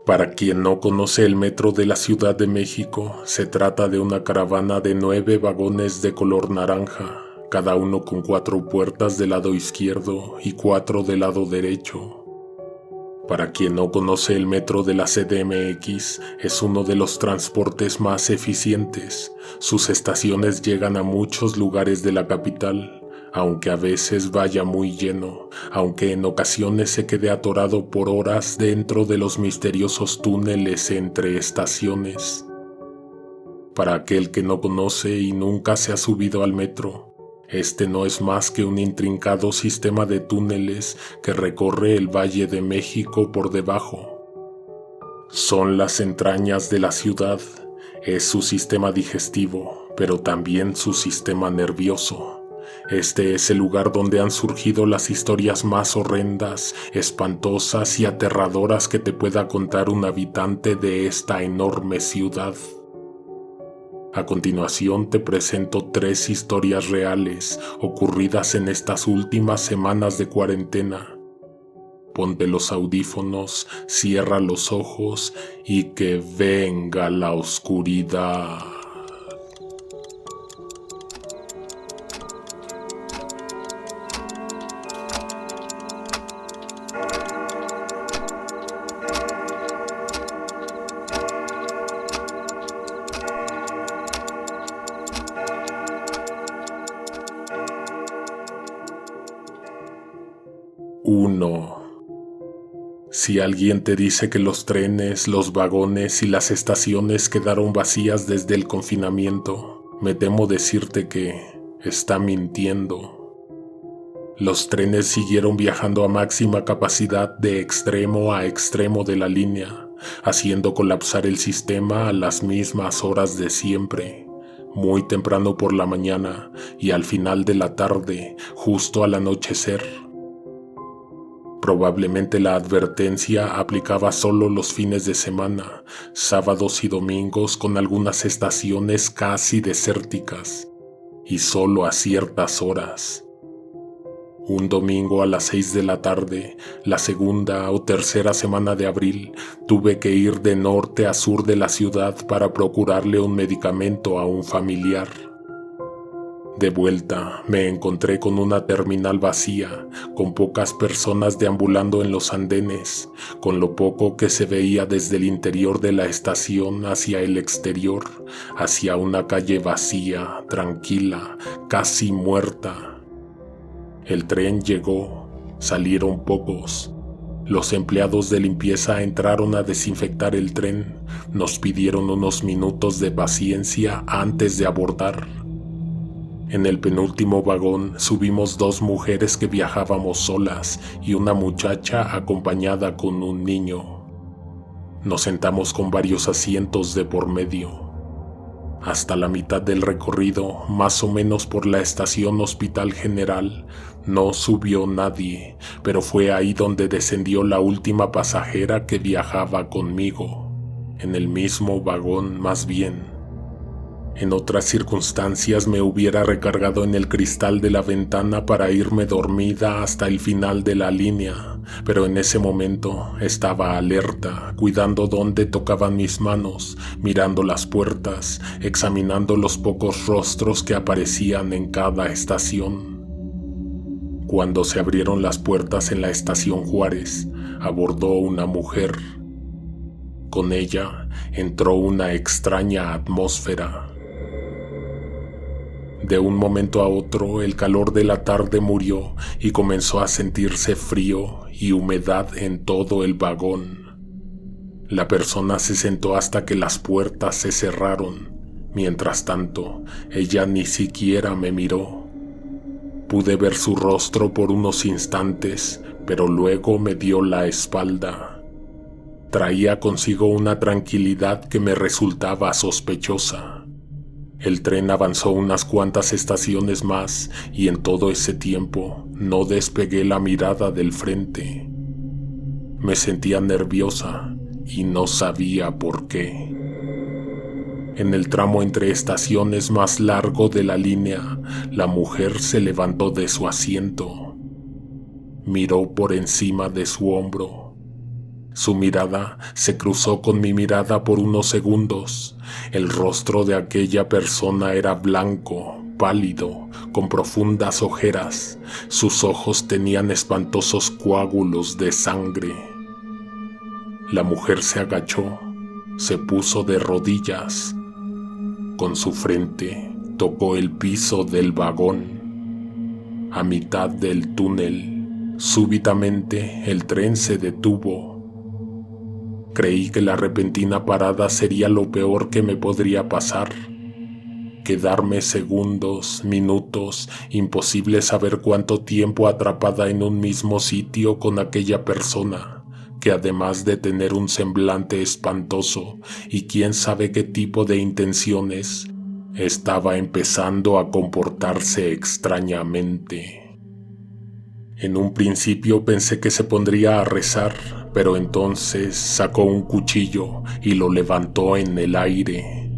Para quien no conoce el metro de la Ciudad de México, se trata de una caravana de 9 vagones de color naranja, cada uno con 4 puertas del lado izquierdo y 4 del lado derecho. Para quien no conoce el metro de la CDMX, es uno de los transportes más eficientes. Sus estaciones llegan a muchos lugares de la capital, aunque a veces vaya muy lleno, aunque en ocasiones se quede atorado por horas dentro de los misteriosos túneles entre estaciones. Para aquel que no conoce y nunca se ha subido al metro, este no es más que un intrincado sistema de túneles que recorre el Valle de México por debajo. Son las entrañas de la ciudad, es su sistema digestivo, pero también su sistema nervioso. Este es el lugar donde han surgido las historias más horrendas, espantosas y aterradoras que te pueda contar un habitante de esta enorme ciudad. A continuación te presento 3 historias reales ocurridas en estas últimas semanas de cuarentena. Ponte los audífonos, cierra los ojos y que venga la oscuridad. Si alguien te dice que los trenes, los vagones y las estaciones quedaron vacías desde el confinamiento, me temo decirte que está mintiendo. Los trenes siguieron viajando a máxima capacidad de extremo a extremo de la línea, haciendo colapsar el sistema a las mismas horas de siempre, muy temprano por la mañana y al final de la tarde, justo al anochecer. Probablemente la advertencia aplicaba solo los fines de semana, sábados y domingos con algunas estaciones casi desérticas, y solo a ciertas horas. Un domingo a las 6 de la tarde, la segunda o tercera semana de abril, tuve que ir de norte a sur de la ciudad para procurarle un medicamento a un familiar. De vuelta, me encontré con una terminal vacía, con pocas personas deambulando en los andenes, con lo poco que se veía desde el interior de la estación hacia el exterior, hacia una calle vacía, tranquila, casi muerta. El tren llegó, salieron pocos. Los empleados de limpieza entraron a desinfectar el tren, nos pidieron unos minutos de paciencia antes de abordar. En el penúltimo vagón subimos 2 mujeres que viajábamos solas y una muchacha acompañada con un niño. Nos sentamos con varios asientos de por medio. Hasta la mitad del recorrido, más o menos por la estación Hospital General, no subió nadie, pero fue ahí donde descendió la última pasajera que viajaba conmigo, en el mismo vagón más bien. En otras circunstancias me hubiera recargado en el cristal de la ventana para irme dormida hasta el final de la línea, pero en ese momento estaba alerta, cuidando dónde tocaban mis manos, mirando las puertas, examinando los pocos rostros que aparecían en cada estación. Cuando se abrieron las puertas en la estación Juárez, abordó una mujer. Con ella entró una extraña atmósfera. De un momento a otro, el calor de la tarde murió y comenzó a sentirse frío y humedad en todo el vagón. La persona se sentó hasta que las puertas se cerraron. Mientras tanto, ella ni siquiera me miró. Pude ver su rostro por unos instantes, pero luego me dio la espalda. Traía consigo una tranquilidad que me resultaba sospechosa. El tren avanzó unas cuantas estaciones más y en todo ese tiempo no despegué la mirada del frente. Me sentía nerviosa y no sabía por qué. En el tramo entre estaciones más largo de la línea, la mujer se levantó de su asiento. Miró por encima de su hombro. Su mirada se cruzó con mi mirada por unos segundos. El rostro de aquella persona era blanco, pálido, con profundas ojeras. Sus ojos tenían espantosos coágulos de sangre. La mujer se agachó, se puso de rodillas. Con su frente tocó el piso del vagón. A mitad del túnel, súbitamente el tren se detuvo. Creí que la repentina parada sería lo peor que me podría pasar. Quedarme segundos, minutos, imposible saber cuánto tiempo atrapada en un mismo sitio con aquella persona, que además de tener un semblante espantoso y quién sabe qué tipo de intenciones, estaba empezando a comportarse extrañamente. En un principio pensé que se pondría a rezar, pero entonces sacó un cuchillo y lo levantó en el aire.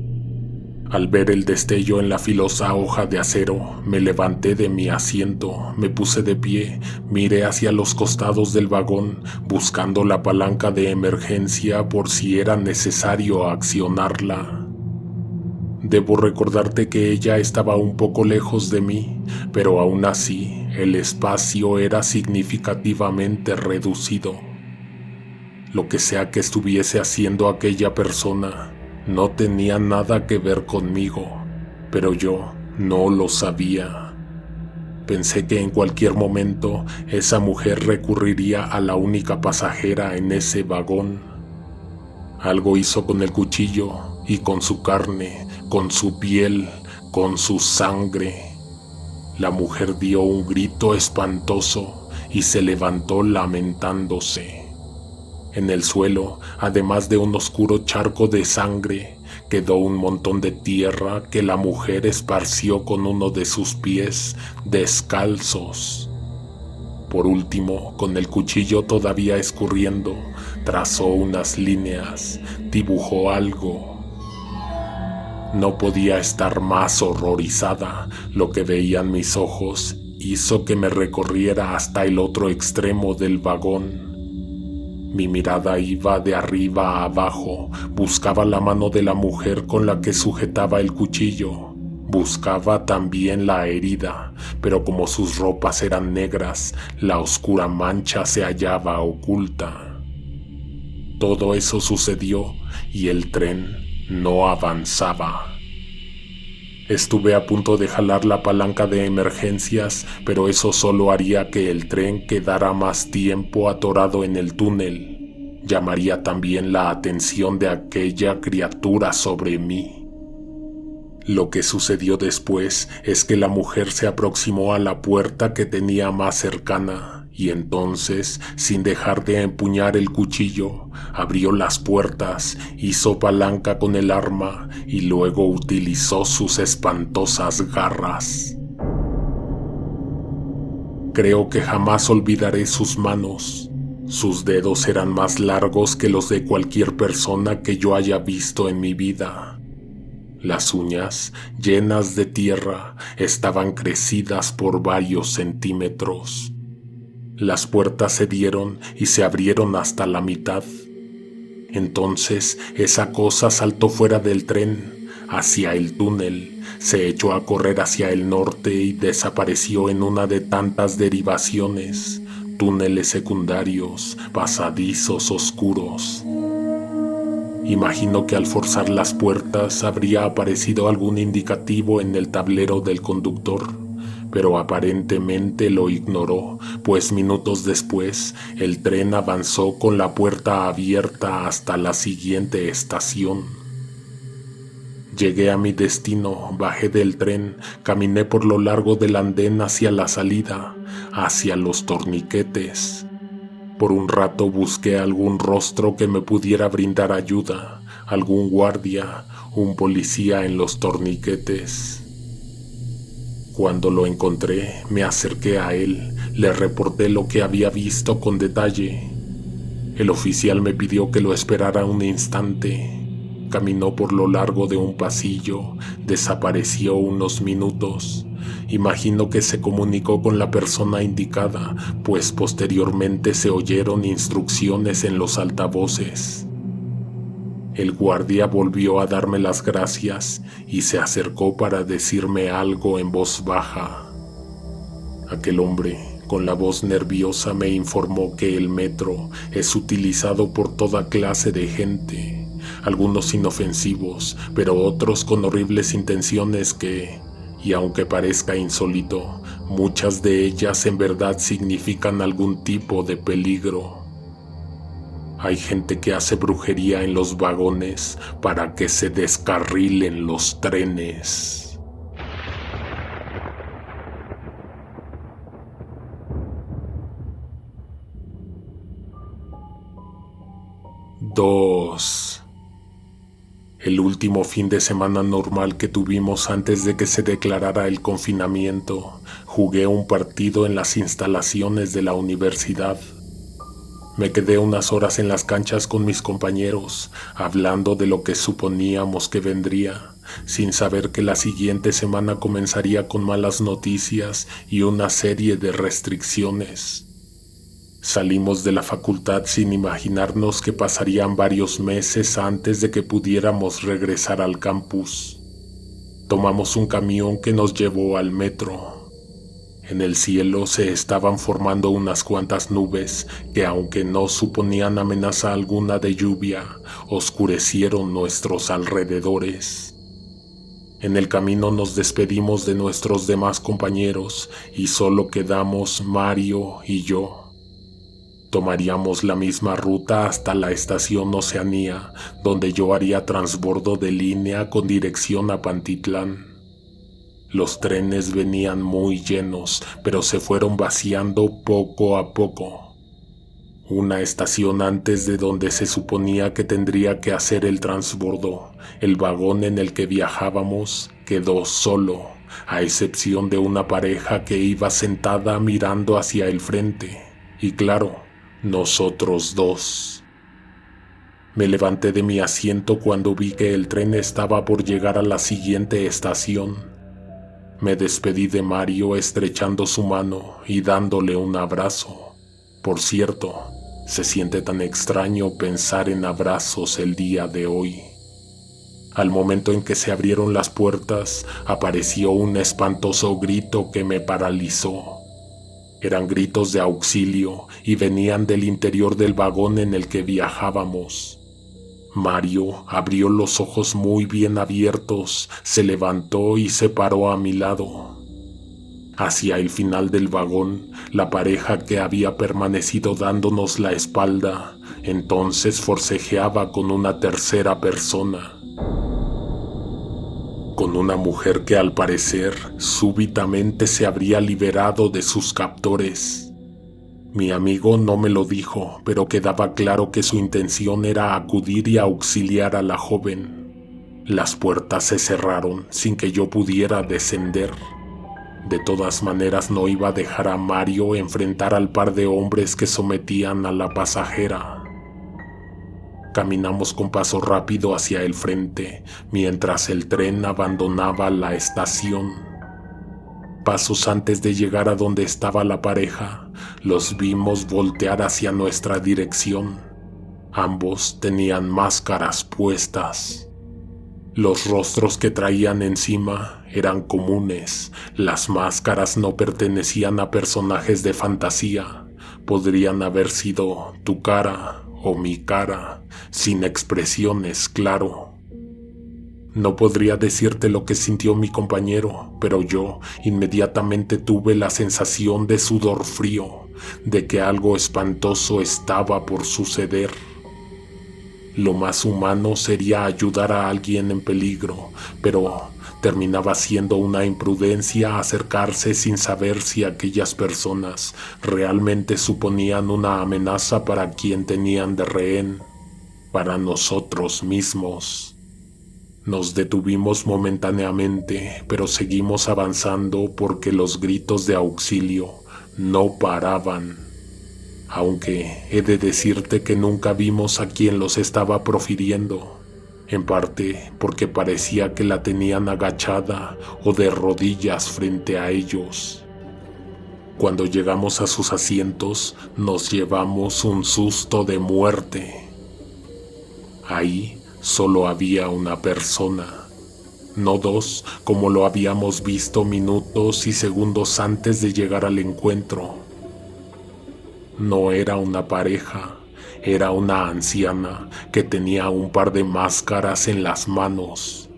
Al ver el destello en la filosa hoja de acero, me levanté de mi asiento, me puse de pie, miré hacia los costados del vagón, buscando la palanca de emergencia por si era necesario accionarla. Debo recordarte que ella estaba un poco lejos de mí, pero aún así el espacio era significativamente reducido. Lo que sea que estuviese haciendo aquella persona no tenía nada que ver conmigo, pero yo no lo sabía. Pensé que en cualquier momento esa mujer recurriría a la única pasajera en ese vagón. Algo hizo con el cuchillo y con su carne, con su piel, con su sangre. La mujer dio un grito espantoso y se levantó lamentándose. En el suelo, además de un oscuro charco de sangre, quedó un montón de tierra que la mujer esparció con uno de sus pies descalzos. Por último, con el cuchillo todavía escurriendo, trazó unas líneas, dibujó algo. No podía estar más horrorizada. Lo que veían mis ojos hizo que me recorriera hasta el otro extremo del vagón. Mi mirada iba de arriba a abajo, buscaba la mano de la mujer con la que sujetaba el cuchillo. Buscaba también la herida, pero como sus ropas eran negras, la oscura mancha se hallaba oculta. Todo eso sucedió y el tren no avanzaba. Estuve a punto de jalar la palanca de emergencias, pero eso solo haría que el tren quedara más tiempo atorado en el túnel. Llamaría también la atención de aquella criatura sobre mí. Lo que sucedió después es que la mujer se aproximó a la puerta que tenía más cercana y entonces, sin dejar de empuñar el cuchillo, abrió las puertas, hizo palanca con el arma y luego utilizó sus espantosas garras. Creo que jamás olvidaré sus manos. Sus dedos eran más largos que los de cualquier persona que yo haya visto en mi vida. Las uñas, llenas de tierra, estaban crecidas por varios centímetros. Las puertas cedieron y se abrieron hasta la mitad. Entonces esa cosa saltó fuera del tren, hacia el túnel, se echó a correr hacia el norte y desapareció en una de tantas derivaciones, túneles secundarios, pasadizos oscuros. Imagino que al forzar las puertas habría aparecido algún indicativo en el tablero del conductor, pero aparentemente lo ignoró, pues minutos después el tren avanzó con la puerta abierta hasta la siguiente estación. Llegué a mi destino, bajé del tren, caminé por lo largo del andén hacia la salida, hacia los torniquetes. Por un rato busqué algún rostro que me pudiera brindar ayuda, algún guardia, un policía en los torniquetes. Cuando lo encontré, me acerqué a él, le reporté lo que había visto con detalle. El oficial me pidió que lo esperara un instante. caminó por lo largo de un pasillo, desapareció unos minutos. Imagino que se comunicó con la persona indicada, pues posteriormente se oyeron instrucciones en los altavoces. El guardia volvió a darme las gracias y se acercó para decirme algo en voz baja. Aquel hombre, con la voz nerviosa, me informó que el metro es utilizado por toda clase de gente, algunos inofensivos, pero otros con horribles intenciones que, y aunque parezca insólito, muchas de ellas en verdad significan algún tipo de peligro. Hay gente que hace brujería en los vagones para que se descarrilen los trenes. Dos. El último fin de semana normal que tuvimos antes de que se declarara el confinamiento, jugué un partido en las instalaciones de la universidad. Me quedé unas horas en las canchas con mis compañeros, hablando de lo que suponíamos que vendría, sin saber que la siguiente semana comenzaría con malas noticias y una serie de restricciones. Salimos de la facultad sin imaginarnos que pasarían varios meses antes de que pudiéramos regresar al campus. Tomamos un camión que nos llevó al metro. En el cielo se estaban formando unas cuantas nubes que, aunque no suponían amenaza alguna de lluvia, oscurecieron nuestros alrededores. En el camino nos despedimos de nuestros demás compañeros y solo quedamos Mario y yo. Tomaríamos la misma ruta hasta la estación Oceanía, donde yo haría transbordo de línea con dirección a Pantitlán. Los trenes venían muy llenos, pero se fueron vaciando poco a poco. Una estación antes de donde se suponía que tendría que hacer el transbordo, el vagón en el que viajábamos quedó solo, a excepción de una pareja que iba sentada mirando hacia el frente. Y claro, nosotros dos. Me levanté de mi asiento cuando vi que el tren estaba por llegar a la siguiente estación. Me despedí de Mario estrechando su mano y dándole un abrazo. Por cierto, se siente tan extraño pensar en abrazos el día de hoy. Al momento en que se abrieron las puertas, apareció un espantoso grito que me paralizó. Eran gritos de auxilio y venían del interior del vagón en el que viajábamos. Mario abrió los ojos muy bien abiertos, se levantó y se paró a mi lado. Hacia el final del vagón, la pareja que había permanecido dándonos la espalda, entonces forcejeaba con una tercera persona. Con una mujer que al parecer súbitamente se habría liberado de sus captores. Mi amigo no me lo dijo, pero quedaba claro que su intención era acudir y auxiliar a la joven. Las puertas se cerraron sin que yo pudiera descender. De todas maneras no iba a dejar a Mario enfrentar al par de hombres que sometían a la pasajera. Caminamos con paso rápido hacia el frente, mientras el tren abandonaba la estación. Pasos antes de llegar a donde estaba la pareja, los vimos voltear hacia nuestra dirección. Ambos tenían máscaras puestas. Los rostros que traían encima eran comunes. Las máscaras no pertenecían a personajes de fantasía. Podrían haber sido tu cara o mi cara, sin expresiones, claro. No podría decirte lo que sintió mi compañero, pero yo inmediatamente tuve la sensación de sudor frío, de que algo espantoso estaba por suceder. Lo más humano sería ayudar a alguien en peligro, pero terminaba siendo una imprudencia acercarse sin saber si aquellas personas realmente suponían una amenaza para quien tenían de rehén, para nosotros mismos. Nos detuvimos momentáneamente, pero seguimos avanzando porque los gritos de auxilio no paraban. Aunque he de decirte que nunca vimos a quien los estaba profiriendo. en parte porque parecía que la tenían agachada o de rodillas frente a ellos. Cuando llegamos a sus asientos, nos llevamos un susto de muerte. Ahí solo había una persona, no dos como lo habíamos visto minutos y segundos antes de llegar al encuentro. No era una pareja, era una anciana que tenía un par de máscaras en las manos.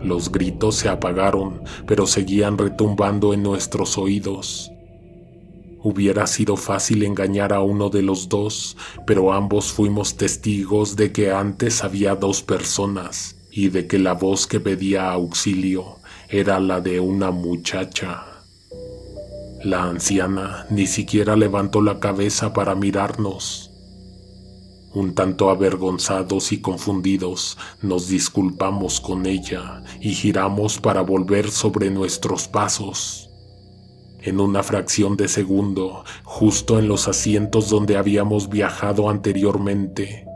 Los gritos se apagaron, pero seguían retumbando en nuestros oídos. Hubiera sido fácil engañar a uno de los dos, pero ambos fuimos testigos de que antes había dos personas y de que la voz que pedía auxilio era la de una muchacha. La anciana ni siquiera levantó la cabeza para mirarnos. Un tanto avergonzados y confundidos, nos disculpamos con ella y giramos para volver sobre nuestros pasos. En una fracción de segundo, justo en los asientos donde habíamos viajado anteriormente,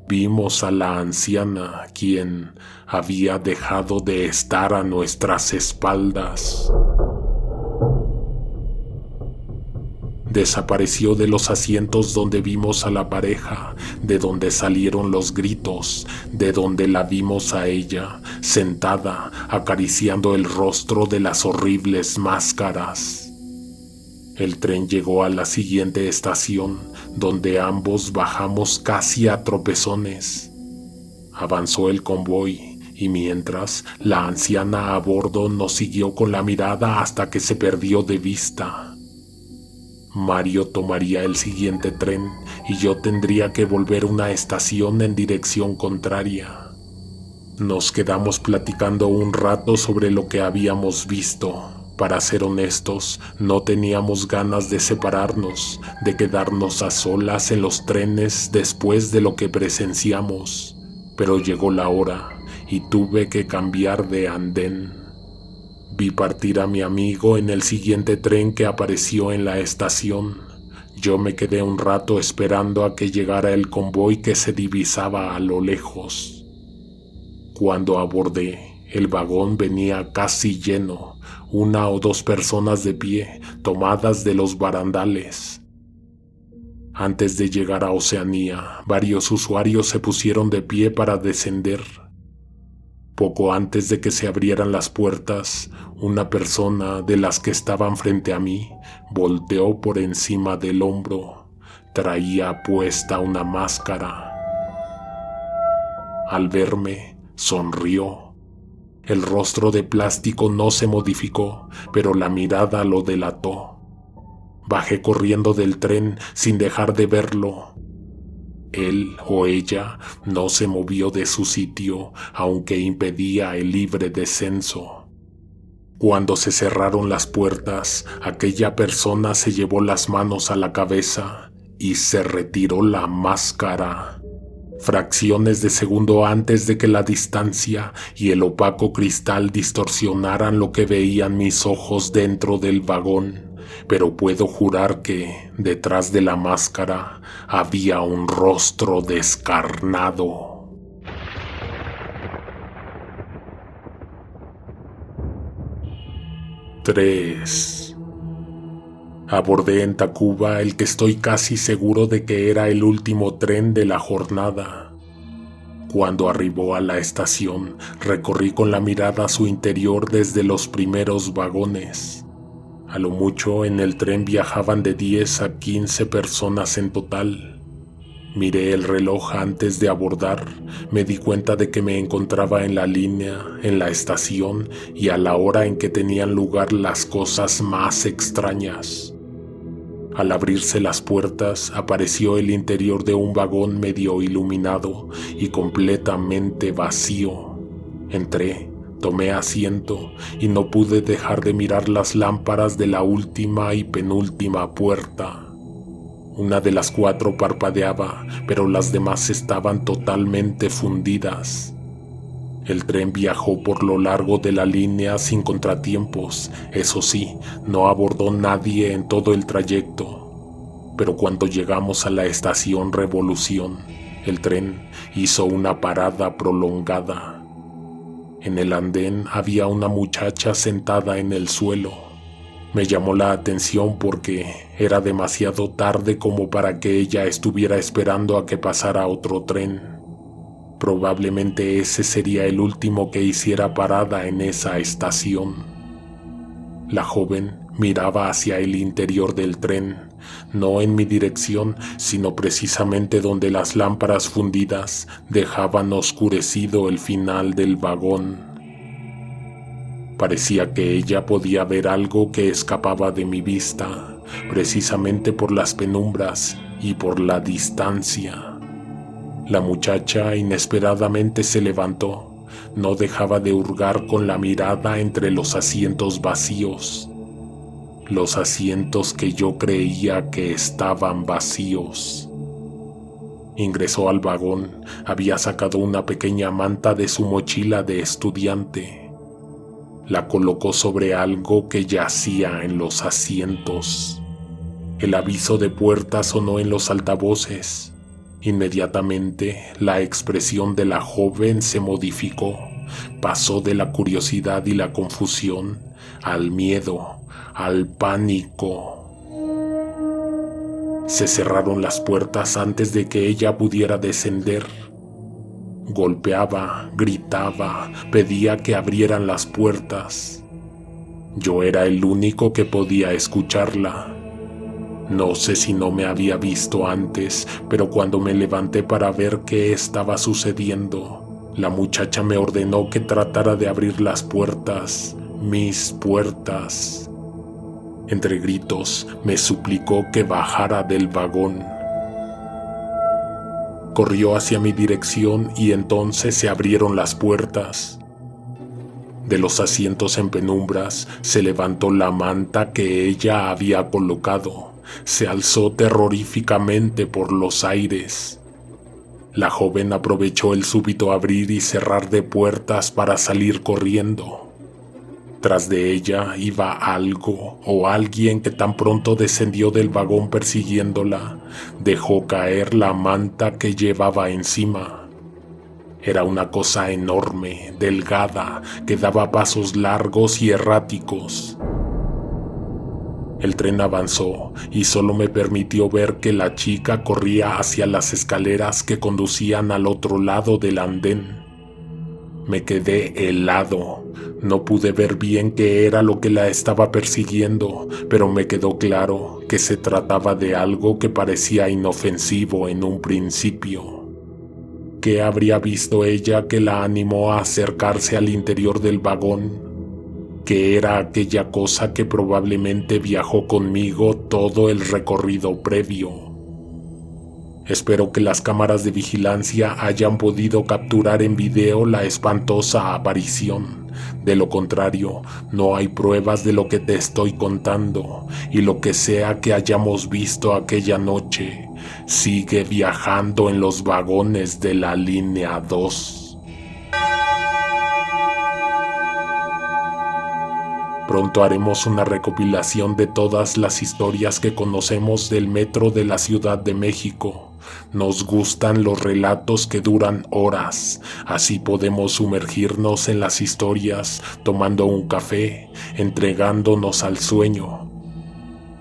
vimos a la anciana, quien había dejado de estar a nuestras espaldas. Desapareció de los asientos donde vimos a la pareja, de donde salieron los gritos, de donde la vimos a ella, sentada, acariciando el rostro de las horribles máscaras. El tren llegó a la siguiente estación, donde ambos bajamos casi a tropezones. Avanzó el convoy, y mientras, la anciana a bordo nos siguió con la mirada hasta que se perdió de vista. Mario tomaría el siguiente tren y yo tendría que volver una estación en dirección contraria. Nos quedamos platicando un rato sobre lo que habíamos visto. Para ser honestos, no teníamos ganas de separarnos, de quedarnos a solas en los trenes después de lo que presenciamos. Pero llegó la hora y tuve que cambiar de andén. Vi partir a mi amigo en el siguiente tren que apareció en la estación. Yo me quedé un rato esperando a que llegara el convoy que se divisaba a lo lejos. Cuando abordé, el vagón venía casi lleno, una o dos personas de pie, tomadas de los barandales. Antes de llegar a Oceanía, varios usuarios se pusieron de pie para descender. Poco antes de que se abrieran las puertas, una persona de las que estaban frente a mí volteó por encima del hombro. Traía puesta una máscara. Al verme, sonrió. El rostro de plástico no se modificó, pero la mirada lo delató. Bajé corriendo del tren sin dejar de verlo. Él o ella no se movió de su sitio, aunque impedía el libre descenso. Cuando se cerraron las puertas, aquella persona se llevó las manos a la cabeza y se retiró la máscara. Fracciones de segundo antes de que la distancia y el opaco cristal distorsionaran lo que veían mis ojos dentro del vagón. Pero puedo jurar que, detrás de la máscara, había un rostro descarnado. Tres. Abordé en Tacuba el que estoy casi seguro de que era el último tren de la jornada. Cuando arribó a la estación, recorrí con la mirada su interior desde los primeros vagones. A lo mucho en el tren viajaban de 10 a 15 personas en total. Miré el reloj antes de abordar, me di cuenta de que me encontraba en la línea, en la estación y a la hora en que tenían lugar las cosas más extrañas. Al abrirse las puertas, apareció el interior de un vagón medio iluminado y completamente vacío. Entré. Tomé asiento y no pude dejar de mirar las lámparas de la última y penúltima puerta. Una de las 4 parpadeaba, pero las demás estaban totalmente fundidas. El tren viajó por lo largo de la línea sin contratiempos. Eso sí, no abordó nadie en todo el trayecto. Pero cuando llegamos a la estación Revolución, El tren hizo una parada prolongada. En el andén había una muchacha sentada en el suelo. Me llamó la atención porque era demasiado tarde como para que ella estuviera esperando a que pasara otro tren. Probablemente ese sería el último que hiciera parada en esa estación. La joven miraba hacia el interior del tren, no en mi dirección, sino precisamente donde las lámparas fundidas dejaban oscurecido el final del vagón. Parecía que ella podía ver algo que escapaba de mi vista, precisamente por las penumbras y por la distancia. La muchacha inesperadamente se levantó. No dejaba de hurgar con la mirada entre los asientos vacíos. Los asientos que yo creía que estaban vacíos. Ingresó al vagón. Había sacado una pequeña manta de su mochila de estudiante. La colocó sobre algo que yacía en los asientos. El aviso de puerta sonó en los altavoces. Inmediatamente, la expresión de la joven se modificó. Pasó de la curiosidad y la confusión al miedo, al pánico. Se cerraron las puertas antes de que ella pudiera descender. Golpeaba, gritaba, pedía que abrieran las puertas. Yo era el único que podía escucharla. No sé si no me había visto antes, pero cuando me levanté para ver qué estaba sucediendo, la muchacha me ordenó que tratara de abrir las puertas, mis puertas. Entre gritos, me suplicó que bajara del vagón. Corrió hacia mi dirección y entonces se abrieron las puertas. De los asientos en penumbras se levantó la manta que ella había colocado. Se alzó terroríficamente por los aires. La joven aprovechó el súbito abrir y cerrar de puertas para salir corriendo. Tras de ella iba algo o alguien que tan pronto descendió del vagón persiguiéndola, dejó caer la manta que llevaba encima. Era una cosa enorme, delgada, que daba pasos largos y erráticos. El tren avanzó y solo me permitió ver que la chica corría hacia las escaleras que conducían al otro lado del andén. Me quedé helado. No pude ver bien qué era lo que la estaba persiguiendo, pero me quedó claro que se trataba de algo que parecía inofensivo en un principio. ¿Qué habría visto ella que la animó a acercarse al interior del vagón? ¿Qué era aquella cosa que probablemente viajó conmigo todo el recorrido previo? Espero que las cámaras de vigilancia hayan podido capturar en video la espantosa aparición. De lo contrario, no hay pruebas de lo que te estoy contando, y lo que sea que hayamos visto aquella noche, sigue viajando en los vagones de la línea 2. Pronto haremos una recopilación de todas las historias que conocemos del metro de la Ciudad de México. Nos gustan los relatos que duran horas, así podemos sumergirnos en las historias tomando un café, entregándonos al sueño.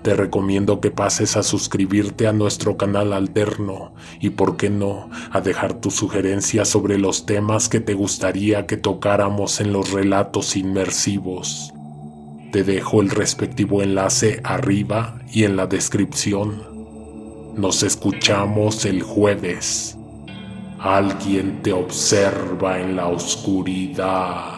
Te recomiendo que pases a suscribirte a nuestro canal alterno y, por qué no, a dejar tus sugerencias sobre los temas que te gustaría que tocáramos en los relatos inmersivos. Te dejo el respectivo enlace arriba y en la descripción. Nos escuchamos el jueves. Alguien te observa en la oscuridad.